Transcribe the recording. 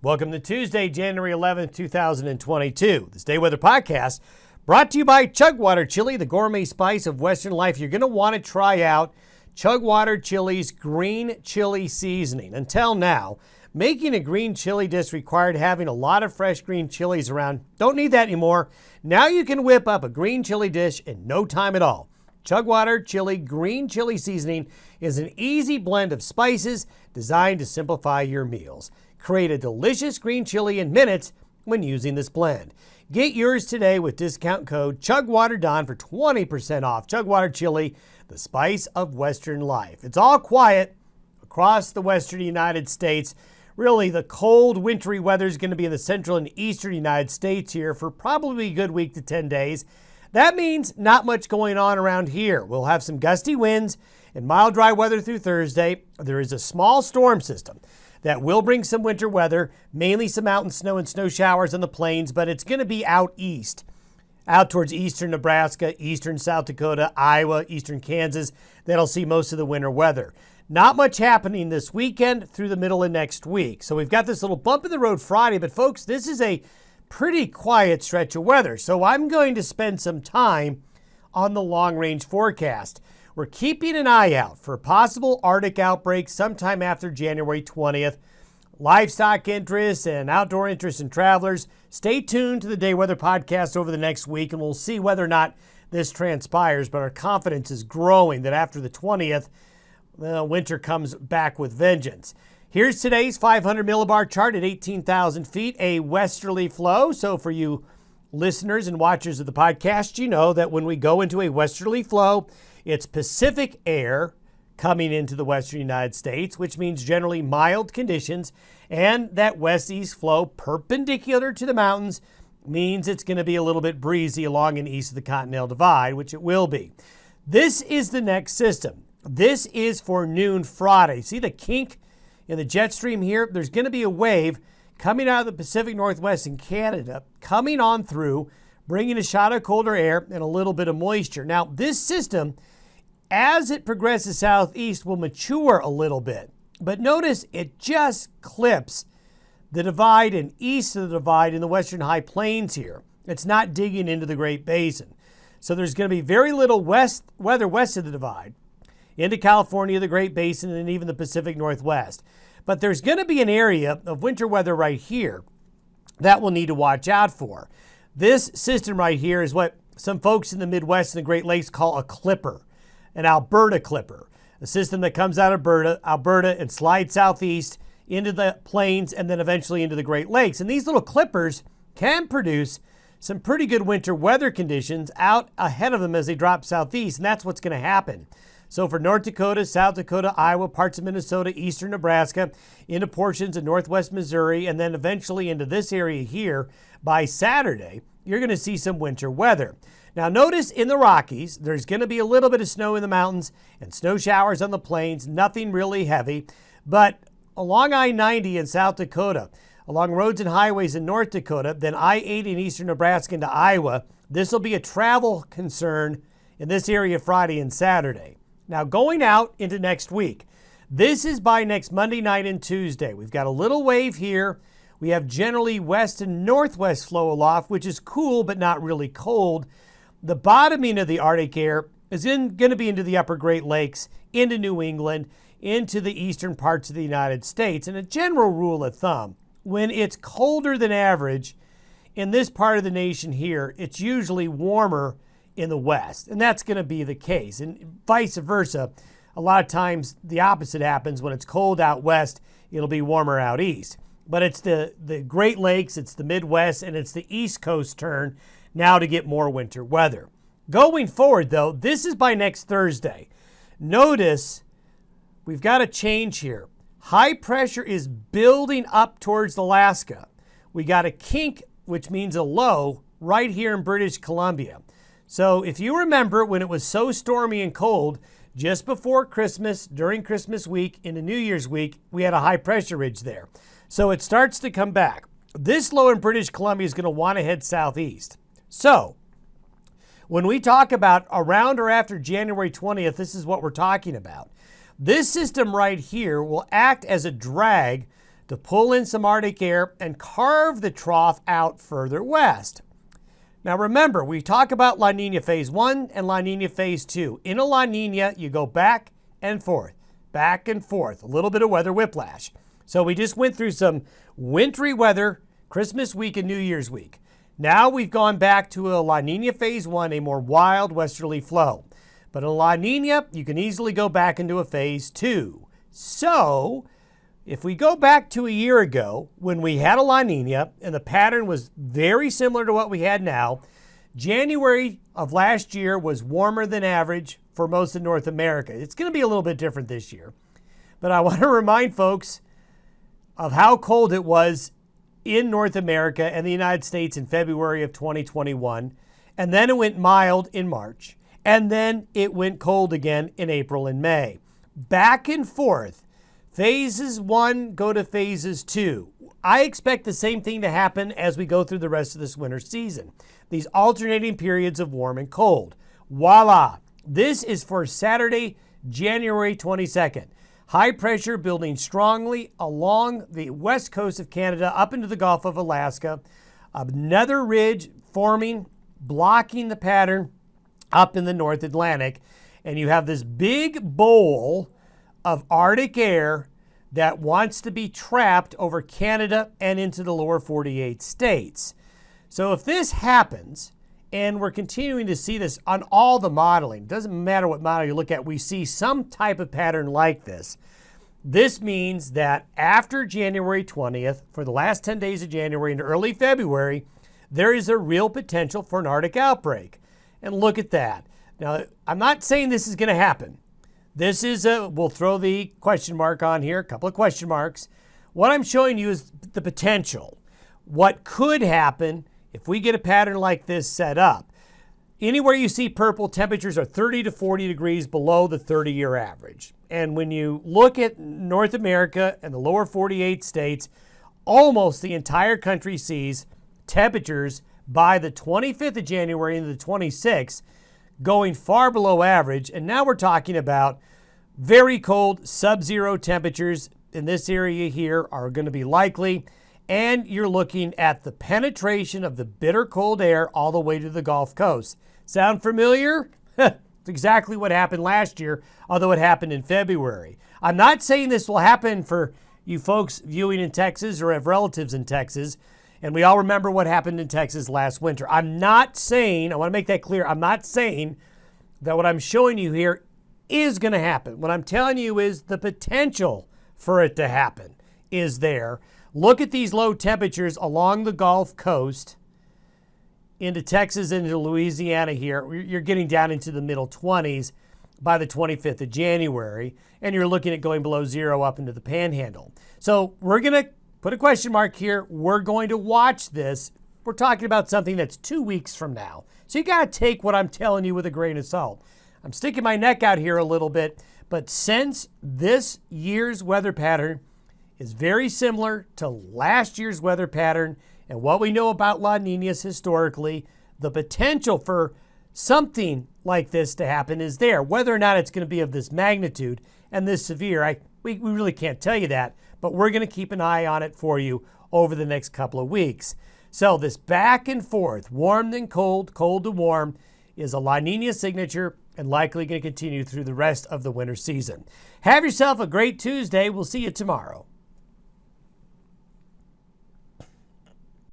Welcome to Tuesday, January 11th, 2022. This Day Weather Podcast brought to you by Chugwater Chili, the gourmet spice of Western life. You're going to want to try out Chugwater Chili's green chili seasoning. Until now, making a green chili dish required having a lot of fresh green chilies around. Don't need that anymore. Now you can whip up a green chili dish in no time at all. Chugwater Chili green chili seasoning is an easy blend of spices designed to simplify your meals. Create a delicious green chili in minutes when using this blend. Get yours today with discount code ChugwaterDon for 20% off. Chugwater Chili, the spice of Western life. It's all quiet across the western United States. Really, the cold, wintry weather is going to be in the central and eastern United States here for probably a good week to 10 days. That means not much going on around here. We'll have some gusty winds and mild, dry weather through Thursday. There is a small storm system that will bring some winter weather, mainly some mountain snow and snow showers on the plains, but it's going to be out east, out towards eastern Nebraska, eastern South Dakota, Iowa, eastern Kansas. That'll see most of the winter weather. Not much happening this weekend through the middle of next week. So we've got this little bump in the road Friday, but folks, this is a pretty quiet stretch of weather. So I'm going to spend some time on the long-range forecast. We're keeping an eye out for possible Arctic outbreaks sometime after January 20th. Livestock interest and outdoor interest in travelers. Stay tuned to the Day Weather Podcast over the next week, and we'll see whether or not this transpires. But our confidence is growing that after the 20th, winter comes back with vengeance. Here's today's 500 millibar chart at 18,000 feet, a westerly flow. So for you listeners and watchers of the podcast, you know that when we go into a westerly flow, it's Pacific air coming into the western United States, which means generally mild conditions, and that west-east flow perpendicular to the mountains means it's going to be a little bit breezy along and east of the Continental Divide, which it will be. This is the next system. This is for noon Friday. See the kink in the jet stream here? There's going to be a wave coming out of the Pacific Northwest in Canada, coming on through, bringing a shot of colder air and a little bit of moisture. Now, this system, as it progresses southeast, will mature a little bit. But notice it just clips the divide and east of the divide in the western high plains here. It's not digging into the Great Basin. So there's going to be very little weather west of the divide into California, the Great Basin, and even the Pacific Northwest. But there's going to be an area of winter weather right here that we'll need to watch out for. This system right here is what some folks in the Midwest and the Great Lakes call a clipper. An Alberta clipper, a system that comes out of Alberta and slides southeast into the plains and then eventually into the Great Lakes. And these little clippers can produce some pretty good winter weather conditions out ahead of them as they drop southeast, and that's what's going to happen. So for North Dakota, South Dakota, Iowa, parts of Minnesota, eastern Nebraska, into portions of northwest Missouri, and then eventually into this area here, by Saturday, you're going to see some winter weather. Now notice in the Rockies, there's going to be a little bit of snow in the mountains and snow showers on the plains, nothing really heavy. But along I-90 in South Dakota, along roads and highways in North Dakota, then I-80 in eastern Nebraska into Iowa, this will be a travel concern in this area Friday and Saturday. Now going out into next week, this is by next Monday night and Tuesday. We've got a little wave here. We have generally west and northwest flow aloft, which is cool but not really cold. The bottoming of the Arctic air is going to be into the upper Great Lakes, into New England, into the eastern parts of the United States. And a general rule of thumb, when it's colder than average in this part of the nation here, it's usually warmer in the west. And that's going to be the case. And vice versa, a lot of times the opposite happens. When it's cold out west, it'll be warmer out east. But it's the Great Lakes, it's the Midwest, and it's the East Coast turn now to get more winter weather. Going forward, though, this is by next Thursday. Notice we've got a change here. High pressure is building up towards Alaska. We got a kink, which means a low, right here in British Columbia. So if you remember when it was so stormy and cold, just before Christmas, during Christmas week, into New Year's week, we had a high pressure ridge there. So it starts to come back. This low in British Columbia is going to want to head southeast. So when we talk about around or after January 20th, this is what we're talking about. This system right here will act as a drag to pull in some Arctic air and carve the trough out further west. Now remember, we talk about La Nina Phase 1 and La Nina Phase 2. In a La Nina, you go back and forth, a little bit of weather whiplash. So we just went through some wintry weather, Christmas week and New Year's week. Now we've gone back to a La Nina Phase 1, a more wild westerly flow. But in La Nina, you can easily go back into a Phase 2. So if we go back to a year ago when we had a La Nina and the pattern was very similar to what we had now, January of last year was warmer than average for most of North America. It's going to be a little bit different this year. But I want to remind folks of how cold it was in North America and the United States in February of 2021. And then it went mild in March. And then it went cold again in April and May. Back and forth. Phases 1 go to Phases 2. I expect the same thing to happen as we go through the rest of this winter season. These alternating periods of warm and cold. Voila! This is for Saturday, January 22nd. High pressure building strongly along the west coast of Canada up into the Gulf of Alaska. Another ridge forming, blocking the pattern up in the North Atlantic. And you have this big bowl of Arctic air that wants to be trapped over Canada and into the lower 48 states. So if this happens, and we're continuing to see this on all the modeling, doesn't matter what model you look at, we see some type of pattern like this. This means that after January 20th, for the last 10 days of January and early February, there is a real potential for an Arctic outbreak. And look at that. Now, I'm not saying this is going to happen. This is we'll throw the question mark on here, a couple of question marks. What I'm showing you is the potential. What could happen if we get a pattern like this set up. Anywhere you see purple, temperatures are 30 to 40 degrees below the 30-year average. And when you look at North America and the lower 48 states, almost the entire country sees temperatures by the 25th of January and the 26th going far below average. And now we're talking about very cold sub-zero temperatures in this area here are going to be likely. And you're looking at the penetration of the bitter cold air all the way to the Gulf Coast. Sound familiar? It's exactly what happened last year, although it happened in February. I'm not saying this will happen for you folks viewing in Texas or have relatives in Texas, and we all remember what happened in Texas last winter. I'm not saying, I want to make that clear, I'm not saying that what I'm showing you here is going to happen. What I'm telling you is the potential for it to happen is there. Look at these low temperatures along the Gulf Coast into Texas, into Louisiana here. You're getting down into the middle 20s by the 25th of January, and you're looking at going below zero up into the Panhandle. So we're going to put a question mark here. We're going to watch this. We're talking about something that's 2 weeks from now. So you got to take what I'm telling you with a grain of salt. I'm sticking my neck out here a little bit, but since this year's weather pattern is very similar to last year's weather pattern and what we know about La Ninas historically, the potential for something like this to happen is there. Whether or not it's going to be of this magnitude and this severe, we really can't tell you that, but we're going to keep an eye on it for you over the next couple of weeks. So this back and forth, warm then cold, cold to warm, is a La Nina signature and likely going to continue through the rest of the winter season. Have yourself a great Tuesday. We'll see you tomorrow.